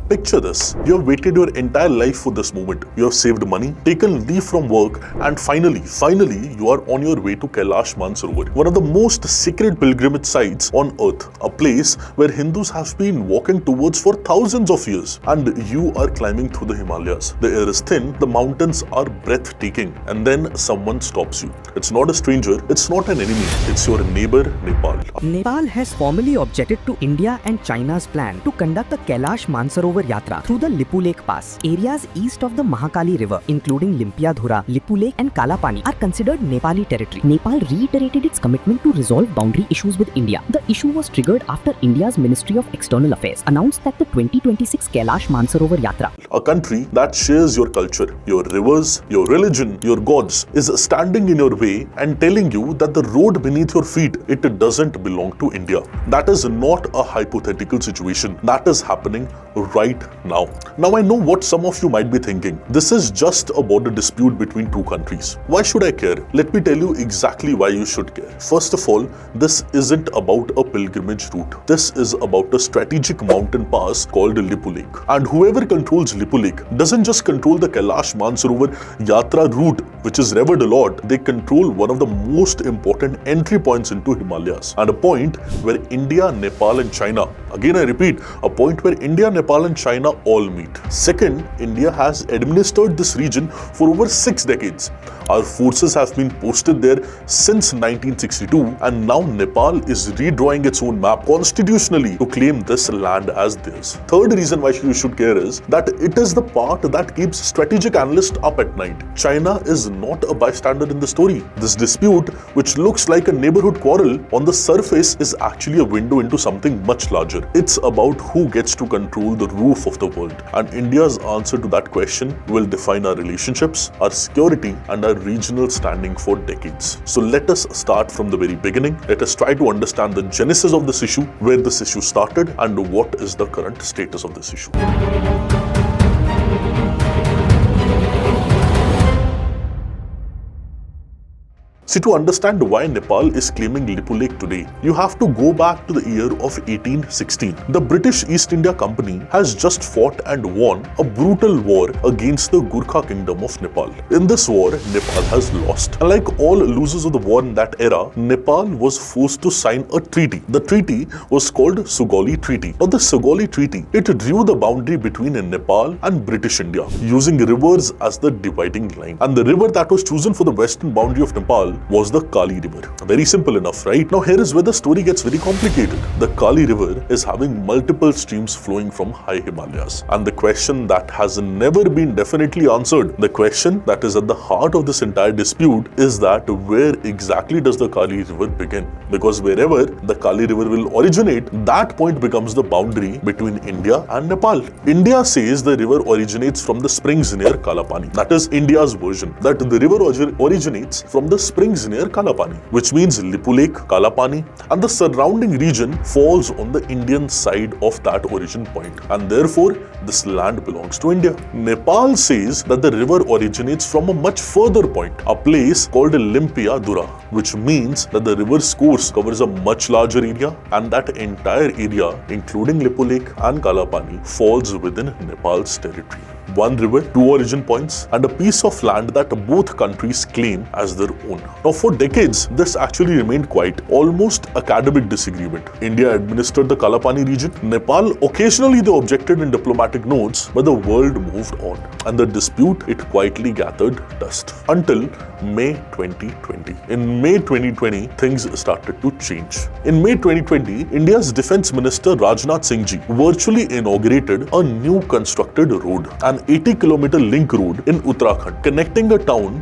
Picture this. You have waited your entire life for this moment. You have saved money, taken leave from work, and finally, you are on your way to Kailash Mansarovar, one of the most sacred pilgrimage sites on earth, a place where Hindus have been walking towards for thousands of years. And you are climbing through the Himalayas. The air is thin, the mountains are breathtaking, and then someone stops you. It's not a stranger, it's not an enemy, it's your neighbor, Nepal. Nepal has formally objected to India and China's plan to conduct the Kailash Mansarovar Yatra through the Lipulekh Pass. Areas east of the Mahakali River, including Limpiadhura, Lipulekh and Kalapani, are considered Nepali territory. Nepal reiterated its commitment to resolve boundary issues with India. The issue was triggered after India's Ministry of External Affairs announced that the 2026 Kailash Mansarovar Yatra, a country that shares your culture, your rivers, your religion, your gods, is standing in your way and telling you that the road beneath your feet, it doesn't belong to India. That is not a hypothetical situation. That is happening right now. Now I know what some of you might be thinking. This is just a border dispute between two countries. Why should I care? Let me tell you exactly why you should care. First of all, this isn't about a pilgrimage route. This is about a strategic mountain pass called Lipulekh. And whoever controls Lipulekh doesn't just control the Kailash Mansarovar Yatra route, which is revered a lot. They control one of the most important entry points into Himalayas, and a point where India, Nepal and China, again I repeat, a point where India, Nepal and China all meet. Second, India has administered this region for over 6 decades. Our forces have been posted there since 1962, and now Nepal is redrawing its own map constitutionally to claim this land as theirs. Third reason why you should care is that it is the part that keeps strategic analysts up at night. China is not a bystander in the story. This dispute, which looks like a neighborhood quarrel on the surface, is actually a window into something much larger. It's about who gets to control the roof of the world, and India's answer to that question will define our relationships, our security and our regional standing for decades. So let us start from the very beginning. Let us try to understand the genesis of this issue, where this issue started and what is the current status of this issue. See, to understand why Nepal is claiming Lipulekh today, you have to go back to the year of 1816. The British East India Company has just fought and won a brutal war against the Gurkha Kingdom of Nepal. In this war, Nepal has lost. And like all losers of the war in that era, Nepal was forced to sign a treaty. The treaty was called Sugauli Treaty. Now the Sugauli Treaty, it drew the boundary between Nepal and British India, using rivers as the dividing line. And the river that was chosen for the western boundary of Nepal was the Kali River. Very simple enough, right? Now here is where the story gets very complicated. The Kali River is having multiple streams flowing from high Himalayas. And the question that has never been definitely answered, the question that is at the heart of this entire dispute, is that where exactly does the Kali River begin? Because wherever the Kali River will originate, that point becomes the boundary between India and Nepal. India says the river originates from the springs near Kalapani. That is India's version, that the river originates from the springs near Kalapani, which means Lipulekh, Kalapani and the surrounding region falls on the Indian side of that origin point, and therefore this land belongs to India. Nepal says that the river originates from a much further point, a place called Limpiadhura, which means that the river's course covers a much larger area, and that entire area, including Lipulekh and Kalapani, falls within Nepal's territory. One river, two origin points, and a piece of land that both countries claim as their own. Now for decades, this actually remained quite almost academic disagreement. India administered the Kalapani region. Nepal, occasionally they objected in diplomatic notes, but the world moved on, and the dispute, it quietly gathered dust until May 2020. In May 2020, things started to change. In May 2020, India's Defence Minister Rajnath Singh ji virtually inaugurated a new constructed road, an 80-kilometer link road in Uttarakhand, connecting a town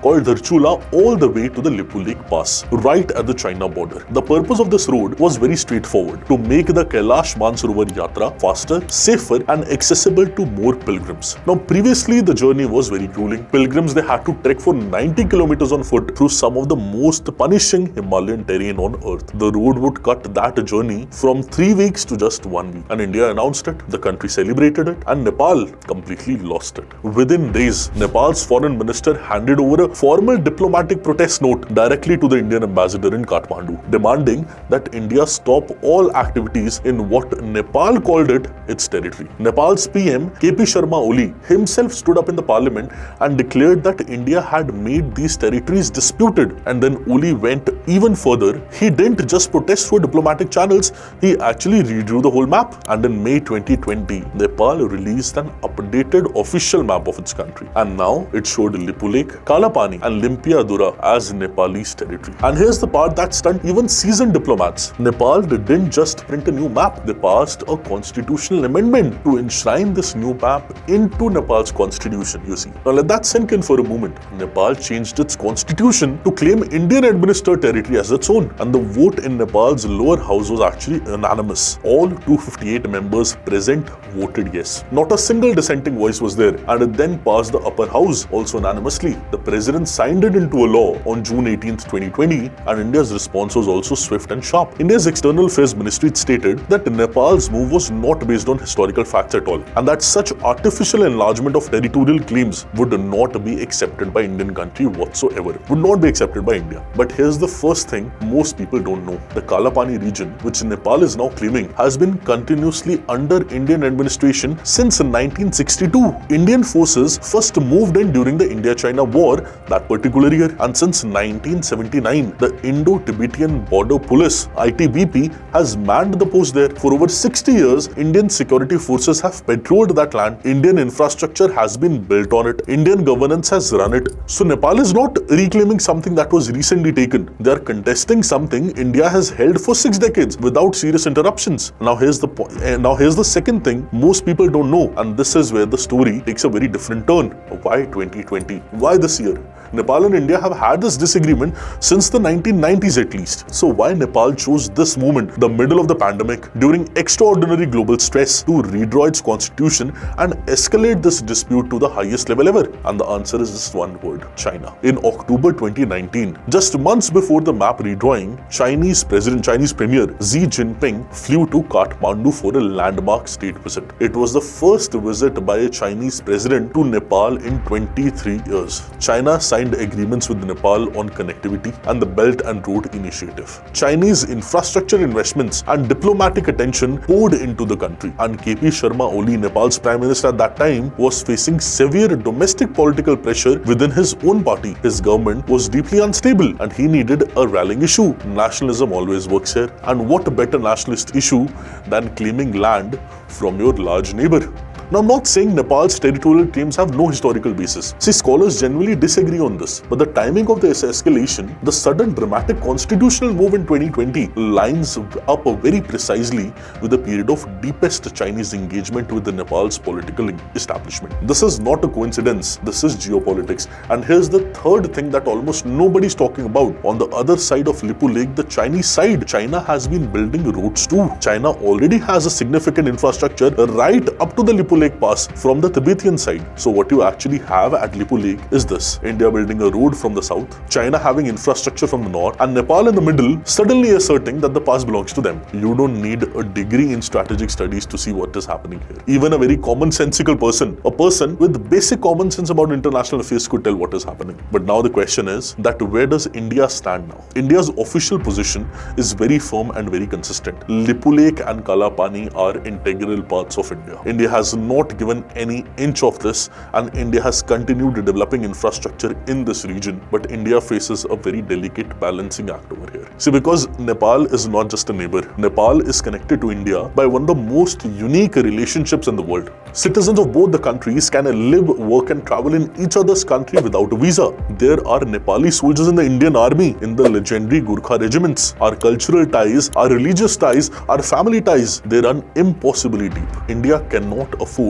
called Dharchula all the way to the Lipulekh Pass, right at the China border. The purpose of this road was very straightforward: to make the Kailash Mansarovar Yatra faster, safer and accessible to more pilgrims. Now previously the journey was very grueling. Pilgrims, they had to trek for for 90 kilometers on foot through some of the most punishing Himalayan terrain on earth. The road would cut that journey from 3 weeks to just 1 week. And India announced it, the country celebrated it, and Nepal completely lost it. Within days, Nepal's foreign minister handed over a formal diplomatic protest note directly to the Indian ambassador in Kathmandu, demanding that India stop all activities in what Nepal called its territory. Nepal's PM KP Sharma Oli himself stood up in the parliament and declared that India had made these territories disputed. And then Oli went even further. He didn't just protest through diplomatic channels, he actually redrew the whole map. And in May 2020, Nepal released an updated official map of its country. And now it showed Lipulekh, Kalapani and Limpiadura as Nepalese territory. And here's the part that stunned even seasoned diplomats. Nepal didn't just print a new map, they passed a constitutional amendment to enshrine this new map into Nepal's constitution, you see. Now let that sink in for a moment. Nepal changed its constitution to claim Indian administered territory as its own. And the vote in Nepal's lower house was actually unanimous. All 258 members present voted yes. Not a single dissenting voice was there. And it then passed the upper house also unanimously. The president signed it into a law on June 18th, 2020, and India's response was also swift and sharp. India's External Affairs Ministry stated that Nepal's move was not based on historical facts at all, and that such artificial enlargement of territorial claims would not be accepted by Indian country whatsoever. Would not be accepted by India. But here's the first thing most people don't know. The Kalapani region, which Nepal is now claiming, has been continuously under Indian administration since 1962. Indian forces first moved in during the India-China War that particular year, and since 1979, the Indo-Tibetan Border Police (ITBP) has manned the post there. For over 60 years, Indian security forces have patrolled that land. Indian infrastructure has been built on it. Indian governance has run it. So Nepal is not reclaiming something that was recently taken. They are contesting something India has held for 6 decades without serious interruptions. Now here's the second thing most people don't know, and this is where the story takes a very different turn. Why 2020? Why this year? Nepal and India have had this disagreement since the 1990s at least. So why Nepal chose this moment, the middle of the pandemic, during extraordinary global stress, to redraw its constitution and escalate this dispute to the highest level ever? And the answer is just one word: China. In October 2019, just months before the map redrawing, Chinese Premier Xi Jinping flew to Kathmandu for a landmark state visit. It was the first visit by a Chinese president to Nepal in 23 years. China signed agreements with Nepal on connectivity and the Belt and Road Initiative. Chinese infrastructure investments and diplomatic attention poured into the country. And KP Sharma Oli, Nepal's Prime Minister at that time, was facing severe domestic political pressure within his own party. His government was deeply unstable and he needed a rallying issue. Nationalism always works here. And what better nationalist issue than claiming land from your large neighbor? Now, I'm not saying Nepal's territorial claims have no historical basis. See, scholars generally disagree on this, but the timing of this escalation, the sudden dramatic constitutional move in 2020, lines up very precisely with the period of deepest Chinese engagement with the Nepal's political establishment. This is not a coincidence, this is geopolitics. And here's the third thing that almost nobody's talking about. On the other side of Lipulekh, the Chinese side, China has been building roads too. China already has a significant infrastructure right up to the Lipulekh Pass from the Tibetan side. So what you actually have at Lipulekh is this: India building a road from the south, China having infrastructure from the north, and Nepal in the middle suddenly asserting that the pass belongs to them. You don't need a degree in strategic studies to see what is happening here. Even a very commonsensical person, a person with basic common sense about international affairs, could tell what is happening. But now the question is that where does India stand now? India's official position is very firm and very consistent. Lipulekh and Kalapani are integral parts of India. India has not given any inch of this, and India has continued developing infrastructure in this region. But India faces a very delicate balancing act over here. See, because Nepal is not just a neighbor. Nepal is connected to India by one of the most unique relationships in the world. Citizens of both the countries can live, work and travel in each other's country without a visa. There are Nepali soldiers in the Indian army, in the legendary Gurkha regiments. Our cultural ties, our religious ties, our family ties, they run impossibly deep. India cannot afford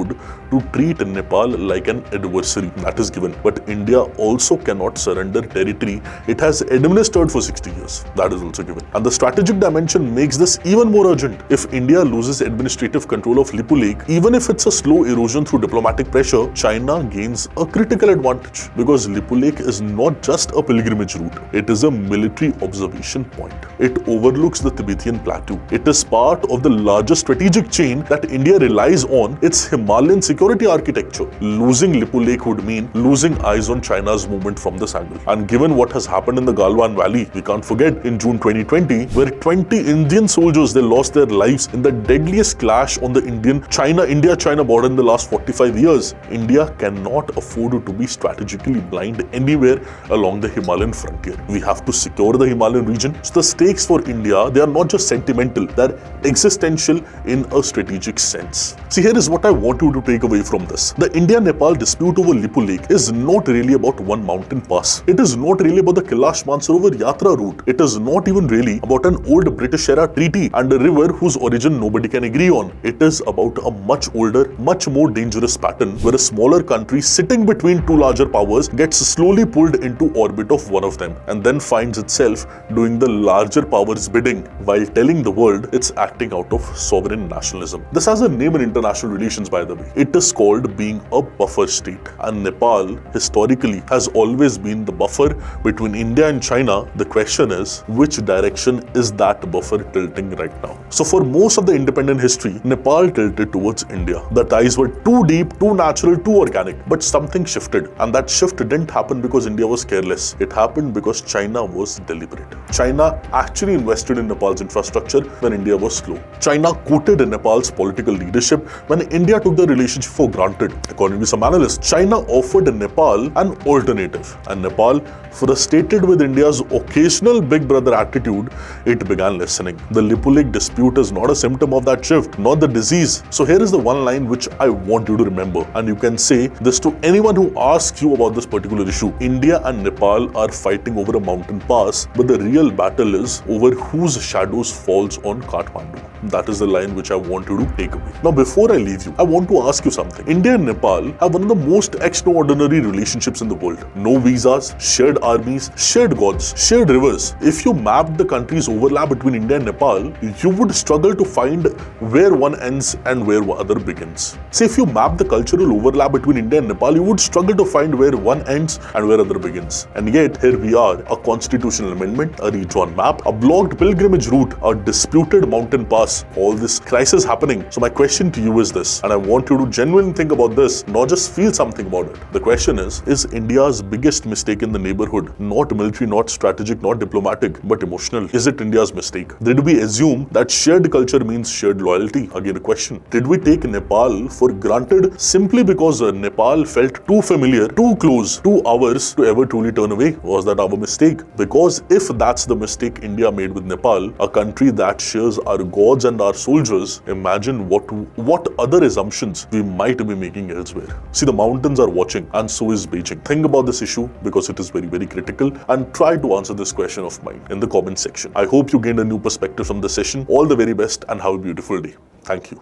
to treat Nepal like an adversary, that is given. But India also cannot surrender territory it has administered for 60 years, that is also given. And the strategic dimension makes this even more urgent. If India loses administrative control of Lipulekh, even if it's a slow slow erosion through diplomatic pressure, China gains a critical advantage because Lipulekh is not just a pilgrimage route, it is a military observation point. It overlooks the Tibetan plateau. It is part of the largest strategic chain that India relies on, its Himalayan security architecture. Losing Lipulekh would mean losing eyes on China's movement from this angle. And given what has happened in the Galwan Valley, we can't forget in June 2020, where 20 Indian soldiers they lost their lives in the deadliest clash on the India-China border in the last 45 years. India cannot afford to be strategically blind anywhere along the Himalayan frontier. We have to secure the Himalayan region. So the stakes for India, they are not just sentimental, they are existential in a strategic sense. See, here is what I want you to take away from this. The India-Nepal dispute over Lipulekh is not really about one mountain pass. It is not really about the Kailash Mansarovar Yatra route. It is not even really about an old British-era treaty and a river whose origin nobody can agree on. It is about a much older, much more dangerous pattern where a smaller country sitting between two larger powers gets slowly pulled into orbit of one of them and then finds itself doing the larger power's bidding while telling the world it's acting out of sovereign nationalism. This has a name in international relations, by the way. It is called being a buffer state. And Nepal, historically, has always been the buffer between India and China. The question is, which direction is that buffer tilting right now? So for most of the independent history, Nepal tilted towards India. The ties were too deep, too natural, too organic. But something shifted. And that shift didn't happen because India was careless. It happened because China was deliberate. China actually invested in Nepal's infrastructure when India was slow. China courted Nepal's political leadership when India took the relationship for granted. According to some analysts, China offered Nepal an alternative. And Nepal, frustrated with India's occasional big brother attitude, it began listening. The Lipulekh dispute is not a symptom of that shift, not the disease. So here is the one line which I want you to remember, and you can say this to anyone who asks you about this particular issue. India and Nepal are fighting over a mountain pass, but the real battle is over whose shadows falls on Kathmandu. That is the line which I want you to take away. Now, before I leave you, I want to ask you something. India and Nepal have one of the most extraordinary relationships in the world. No visas, shared armies, shared gods, shared rivers. If you mapped the countries' overlap between India and Nepal, you would struggle to find where one ends and where other begins. Say if you map the cultural overlap between India and Nepal, you would struggle to find where one ends and where other begins. And yet, here we are, a constitutional amendment, a redrawn map, a blocked pilgrimage route, a disputed mountain pass, all this crisis happening. So my question to you is this, and I want you to genuinely think about this, not just feel something about it. The question is India's biggest mistake in the neighborhood not military, not strategic, not diplomatic, but emotional? Is it India's mistake? Did we assume that shared culture means shared loyalty? Again, a question. Did we take Nepal for granted simply because Nepal felt too familiar, too close, too ours to ever truly turn away? Was that our mistake? Because if that's the mistake India made with Nepal, a country that shares our gods and our soldiers, imagine what other assumptions we might be making elsewhere. See, the mountains are watching, and so is Beijing. Think about this issue because it is very, very critical, and try to answer this question of mine in the comment section. I hope you gained a new perspective from this session. All the very best and have a beautiful day. Thank you.